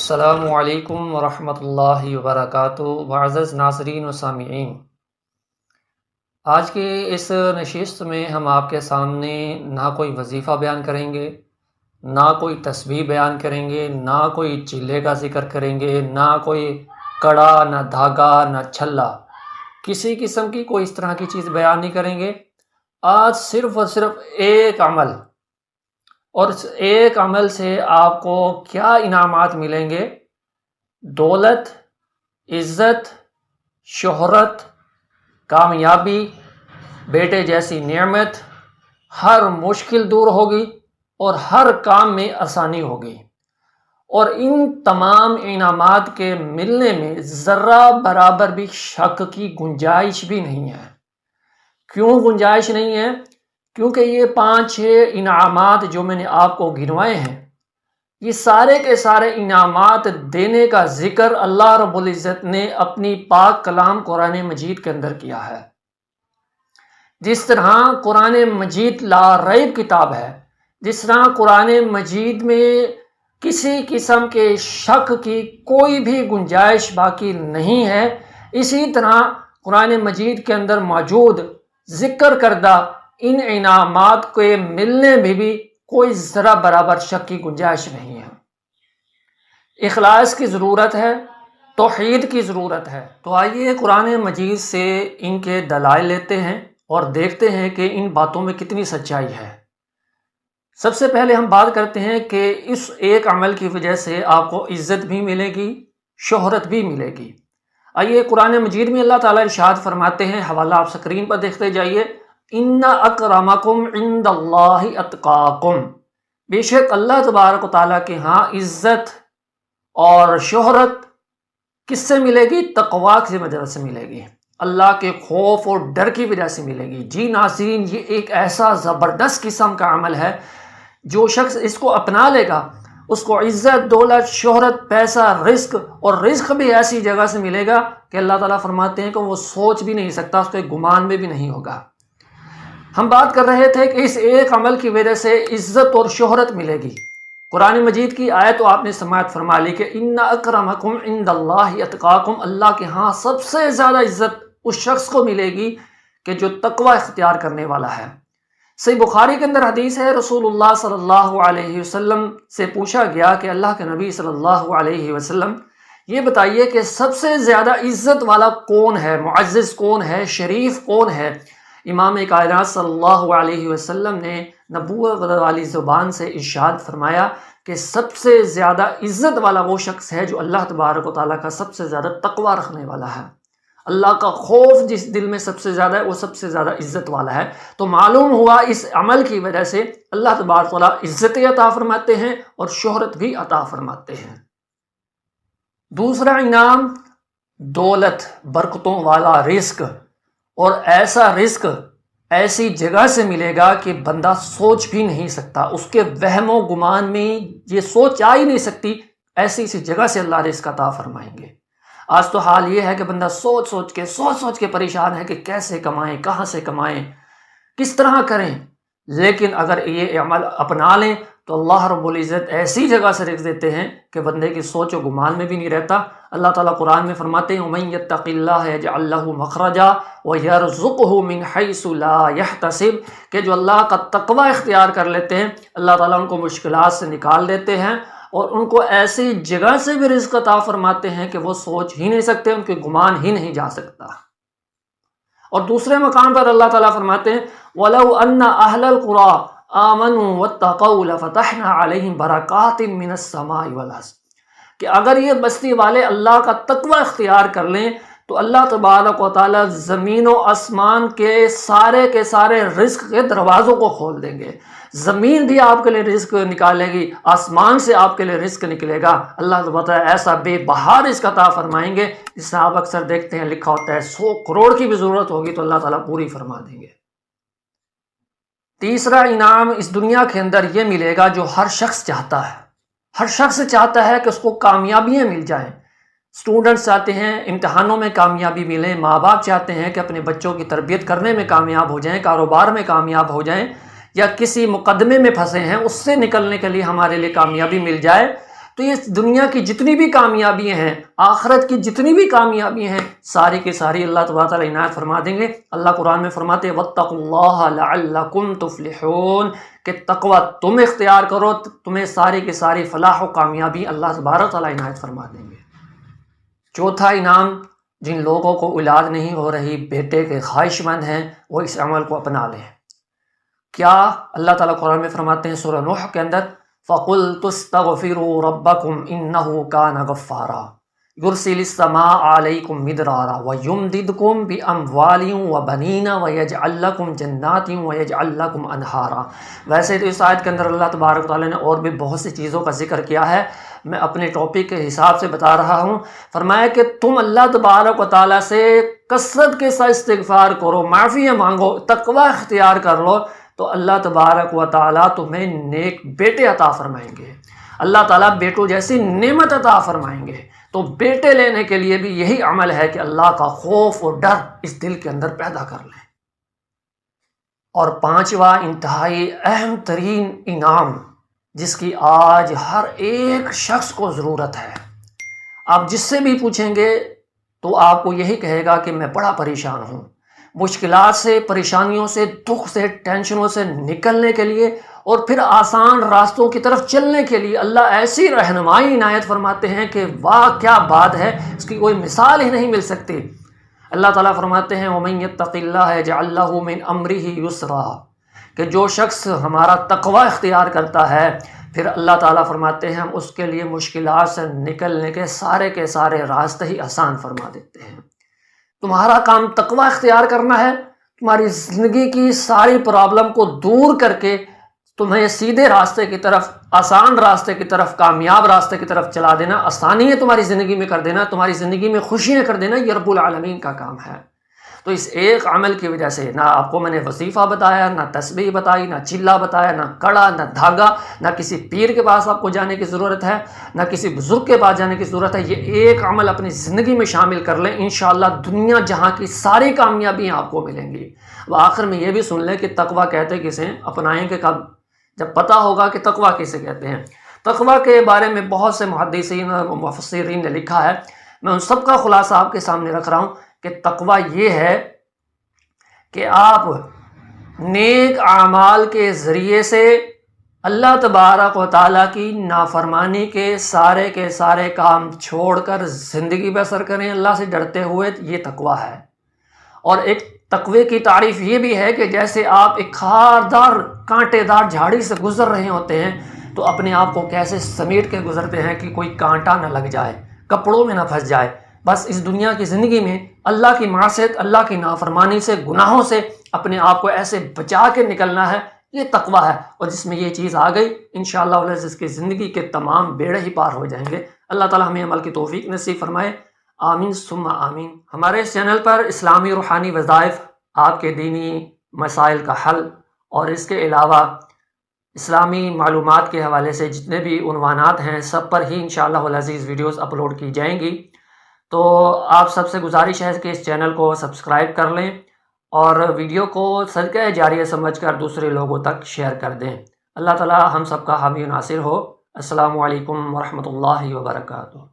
السلام علیکم ورحمۃ اللہ وبرکاتہ۔ معزز ناظرین و سامعین، آج کے اس نشست میں ہم آپ کے سامنے نہ کوئی وظیفہ بیان کریں گے، نہ کوئی تسبیح بیان کریں گے، نہ کوئی چلے کا ذکر کریں گے، نہ کوئی کڑا، نہ دھاگا، نہ چھلا، کسی قسم کی کوئی اس طرح کی چیز بیان نہیں کریں گے۔ آج صرف اور صرف ایک عمل، اور اس ایک عمل سے آپ کو کیا انعامات ملیں گے؟ دولت، عزت، شہرت، کامیابی، بیٹے جیسی نعمت، ہر مشکل دور ہوگی اور ہر کام میں آسانی ہوگی، اور ان تمام انعامات کے ملنے میں ذرہ برابر بھی شک کی گنجائش بھی نہیں ہے۔ کیوں گنجائش نہیں ہے؟ کیونکہ یہ 5-6 انعامات جو میں نے آپ کو گنوائے ہیں، یہ سارے کے سارے انعامات دینے کا ذکر اللہ رب العزت نے اپنی پاک کلام قرآن مجید کے اندر کیا ہے۔ جس طرح قرآن مجید لا ریب کتاب ہے، جس طرح قرآن مجید میں کسی قسم کے شک کی کوئی بھی گنجائش باقی نہیں ہے، اسی طرح قرآن مجید کے اندر موجود ذکر کردہ ان انعامات کے ملنے میں بھی کوئی ذرا برابر شک کی گنجائش نہیں ہے۔ اخلاص کی ضرورت ہے، توحید کی ضرورت ہے۔ تو آئیے قرآن مجید سے ان کے دلائل لیتے ہیں اور دیکھتے ہیں کہ ان باتوں میں کتنی سچائی ہے۔ سب سے پہلے ہم بات کرتے ہیں کہ اس ایک عمل کی وجہ سے آپ کو عزت بھی ملے گی، شہرت بھی ملے گی۔ آئیے قرآن مجید میں اللہ تعالیٰ ارشاد فرماتے ہیں، حوالہ آپ سکرین پر دیکھتے جائیے، ان اکرمکم عند اللہ اتقاکم، بے شک اللہ تبارک و تعالیٰ کے ہاں عزت اور شہرت کس سے ملے گی؟ تقوی کی وجہ سے ملے گی، اللہ کے خوف اور ڈر کی وجہ سے ملے گی۔ جی ناظرین، یہ ایک ایسا زبردست قسم کا عمل ہے، جو شخص اس کو اپنا لے گا اس کو عزت، دولت، شہرت، پیسہ، رزق، اور رزق بھی ایسی جگہ سے ملے گا کہ اللہ تعالیٰ فرماتے ہیں کہ وہ سوچ بھی نہیں سکتا، اس کے گمان میں بھی نہیں ہوگا۔ ہم بات کر رہے تھے کہ اس ایک عمل کی وجہ سے عزت اور شہرت ملے گی۔ قرآن مجید کی آیت تو آپ نے سماعت فرما لی کہ ان اکرمکم عند اللہ اتقاکم، اللہ کے ہاں سب سے زیادہ عزت اس شخص کو ملے گی کہ جو تقوی اختیار کرنے والا ہے۔ صحیح بخاری کے اندر حدیث ہے، رسول اللہ صلی اللہ علیہ وسلم سے پوچھا گیا کہ اللہ کے نبی صلی اللہ علیہ وسلم یہ بتائیے کہ سب سے زیادہ عزت والا کون ہے، معزز کون ہے، شریف کون ہے؟ امام کائنات صلی اللہ علیہ وسلم نے نبوت والی زبان سے ارشاد فرمایا کہ سب سے زیادہ عزت والا وہ شخص ہے جو اللہ تبارک و تعالیٰ کا سب سے زیادہ تقوی رکھنے والا ہے۔ اللہ کا خوف جس دل میں سب سے زیادہ ہے وہ سب سے زیادہ عزت والا ہے۔ تو معلوم ہوا اس عمل کی وجہ سے اللہ تبارک و تعالیٰ عزت عطا فرماتے ہیں اور شہرت بھی عطا فرماتے ہیں۔ دوسرا انعام دولت، برکتوں والا رزق، اور ایسا رزق ایسی جگہ سے ملے گا کہ بندہ سوچ بھی نہیں سکتا، اس کے وہم و گمان میں یہ سوچ آ ہی نہیں سکتی، ایسی سی جگہ سے اللہ رزق عطا فرمائیں گے۔ آج تو حال یہ ہے کہ بندہ سوچ سوچ کے پریشان ہے کہ کیسے کمائیں، کہاں سے کمائیں، کس طرح کریں۔ لیکن اگر یہ عمل اپنا لیں تو اللہ رب العزت ایسی جگہ سے رزق دیتے ہیں کہ بندے کی سوچ و گمان میں بھی نہیں رہتا۔ اللہ تعالیٰ قرآن میں فرماتے ہیں وَمَن يَتَّقِ اللَّهَ يَجْعَل لَّهُ مَخْرَجًا وَيَرْزُقْهُ مِنْ حَيْثُ لَا يَحْتَسِبُ، کہ جو اللہ کا تقوی اختیار کر لیتے ہیں اللہ تعالیٰ ان کو مشکلات سے نکال دیتے ہیں اور ان کو ایسی جگہ سے بھی رزق عطا فرماتے ہیں کہ وہ سوچ ہی نہیں سکتے، ان کے گمان ہی نہیں جا سکتا۔ اور دوسرے مقام پر اللہ تعالیٰ فرماتے ہیں وَلَوْ أَنَّ أَهْلَ الْقُرَىٰ آمنوا واتقوا لفتحنا علیہم برکات من السماء والارض، کہ اگر یہ بستی والے اللہ کا تقوی اختیار کر لیں تو اللہ تبارک و تعالی زمین و آسمان کے سارے رزق کے دروازوں کو کھول دیں گے۔ زمین بھی آپ کے لیے رزق نکالے گی، آسمان سے آپ کے لیے رزق نکلے گا۔ اللہ تبارک و تعالی ایسا بے بہا رزق عطا فرمائیں گے جس سے آپ اکثر دیکھتے ہیں لکھا ہوتا ہے 100 کروڑ کی بھی ضرورت ہوگی تو اللہ تعالیٰ پوری فرما دیں گے۔ تیسرا انعام اس دنیا کے اندر یہ ملے گا جو ہر شخص چاہتا ہے۔ ہر شخص چاہتا ہے کہ اس کو کامیابیاں مل جائیں۔ اسٹوڈنٹس چاہتے ہیں امتحانوں میں کامیابی ملے، ماں باپ چاہتے ہیں کہ اپنے بچوں کی تربیت کرنے میں کامیاب ہو جائیں، کاروبار میں کامیاب ہو جائیں، یا کسی مقدمے میں پھنسے ہیں اس سے نکلنے کے لیے ہمارے لیے کامیابی مل جائے۔ تو یہ دنیا کی جتنی بھی کامیابیاں ہیں، آخرت کی جتنی بھی کامیابیاں ہیں، ساری کی ساری اللہ تبارک تعالیٰ عنایت فرما دیں گے۔ اللہ قرآن میں فرماتے ہیں وَاتَّقُوا اللَّهَ لَعَلَّكُمْ تُفْلِحُونَ کہ تقوی تم اختیار کرو، تمہیں ساری کی ساری فلاح و کامیابی اللہ تبارک تعالیٰ عنایت فرما دیں گے۔ چوتھا انعام، جن لوگوں کو اولاد نہیں ہو رہی، بیٹے کے خواہش مند ہیں، وہ اس عمل کو اپنا لیں۔ کیا اللہ تعالیٰ قرآن میں فرماتے ہیں سورہ نوح کے اندر فَقُلْتُ اسْتَغْفِرُوا رَبَّكُمْ إِنَّهُ كَانَ غَفَّارًا يُرْسِلِ السَّمَاءَ عَلَيْكُمْ مِدْرَارًا وَيُمْدِدْكُمْ بِأَمْوَالٍ وَبَنِينَ وَيَجْعَلْ لَكُمْ جَنَّاتٍ وَيَجْعَلْ لَكُمْ أَنْهَارًا۔ ویسے تو اس آیت کے اندر اللہ تبارک تعالیٰ نے اور بھی بہت سی چیزوں کا ذکر کیا ہے، میں اپنے ٹاپک کے حساب سے بتا رہا ہوں۔ فرمایا کہ تم اللہ تبارک و تعالیٰ سے کثرت کے ساتھ استغفار کرو، معافیاں مانگو، تقوی اختیار کر لو، تو اللہ تبارک و تعالیٰ تمہیں نیک بیٹے عطا فرمائیں گے۔ اللہ تعالیٰ بیٹوں جیسی نعمت عطا فرمائیں گے۔ تو بیٹے لینے کے لیے بھی یہی عمل ہے کہ اللہ کا خوف اور ڈر اس دل کے اندر پیدا کر لیں۔ اور پانچواں انتہائی اہم ترین انعام جس کی آج ہر ایک شخص کو ضرورت ہے، آپ جس سے بھی پوچھیں گے تو آپ کو یہی کہے گا کہ میں بڑا پریشان ہوں۔ مشکلات سے، پریشانیوں سے، دکھ سے، ٹینشنوں سے نکلنے کے لیے اور پھر آسان راستوں کی طرف چلنے کے لیے اللہ ایسی رہنمائی عنایت فرماتے ہیں کہ واہ کیا بات ہے، اس کی کوئی مثال ہی نہیں مل سکتی۔ اللہ تعالیٰ فرماتے ہیں وَمَن يَتَّقِ اللَّهَ يَجْعَلْ لَهُ مِنْ أَمْرِهِ يُسْرًا کہ جو شخص ہمارا تقوی اختیار کرتا ہے، پھر اللہ تعالیٰ فرماتے ہیں ہم اس کے لیے مشکلات سے نکلنے کے سارے راستے ہی آسان فرما دیتے ہیں۔ تمہارا کام تقوی اختیار کرنا ہے، تمہاری زندگی کی ساری پرابلم کو دور کر کے تمہیں سیدھے راستے کی طرف، آسان راستے کی طرف، کامیاب راستے کی طرف چلا دینا، آسانی ہے تمہاری زندگی میں کر دینا، تمہاری زندگی میں خوشیاں کر دینا، یہ رب العالمین کا کام ہے۔ تو اس ایک عمل کی وجہ سے نہ آپ کو میں نے وظیفہ بتایا، نہ تسبیح بتائی، نہ چلا بتایا، نہ کڑا، نہ دھاگا، نہ کسی پیر کے پاس آپ کو جانے کی ضرورت ہے، نہ کسی بزرگ کے پاس جانے کی ضرورت ہے۔ یہ ایک عمل اپنی زندگی میں شامل کر لیں، انشاءاللہ دنیا جہاں کی ساری کامیابیاں آپ کو ملیں گی۔ اب آخر میں یہ بھی سن لیں کہ تقوی کہتے کسے، اپنائیں کہ کب، جب پتہ ہوگا کہ تقوی کسے کہتے ہیں۔ تقوی کے بارے میں بہت سے محدثین اور مفسرین نے لکھا ہے، میں ان سب کا خلاصہ آپ کے سامنے رکھ رہا ہوں کہ تقوی یہ ہے کہ آپ نیک اعمال کے ذریعے سے اللہ تبارک و تعالیٰ کی نافرمانی کے سارے کام چھوڑ کر زندگی بسر کریں اللہ سے ڈرتے ہوئے، یہ تقوی ہے۔ اور ایک تقوی کی تعریف یہ بھی ہے کہ جیسے آپ ایک خاردار کانٹے دار جھاڑی سے گزر رہے ہوتے ہیں تو اپنے آپ کو کیسے سمیٹ کے گزرتے ہیں کہ کوئی کانٹا نہ لگ جائے، کپڑوں میں نہ پھنس جائے۔ بس اس دنیا کی زندگی میں اللہ کی معصیت، اللہ کی نافرمانی سے، گناہوں سے اپنے آپ کو ایسے بچا کے نکلنا ہے، یہ تقوی ہے۔ اور جس میں یہ چیز آ گئی انشاءاللہ اس کی زندگی کے تمام بیڑے ہی پار ہو جائیں گے۔ اللہ تعالیٰ ہمیں عمل کی توفیق نصیب فرمائے، آمین ثم آمین۔ ہمارے اس چینل پر اسلامی روحانی وظائف، آپ کے دینی مسائل کا حل اور اس کے علاوہ اسلامی معلومات کے حوالے سے جتنے بھی عنوانات ہیں سب پر ہی انشاءاللہ العزیز ویڈیوز اپلوڈ کی جائیں گی۔ تو آپ سب سے گزارش ہے کہ اس چینل کو سبسکرائب کر لیں اور ویڈیو کو صدقہ جاریہ سمجھ کر دوسرے لوگوں تک شیئر کر دیں۔ اللہ تعالی ہم سب کا حامی و ناصر ہو۔ السلام علیکم ورحمۃ اللہ وبرکاتہ۔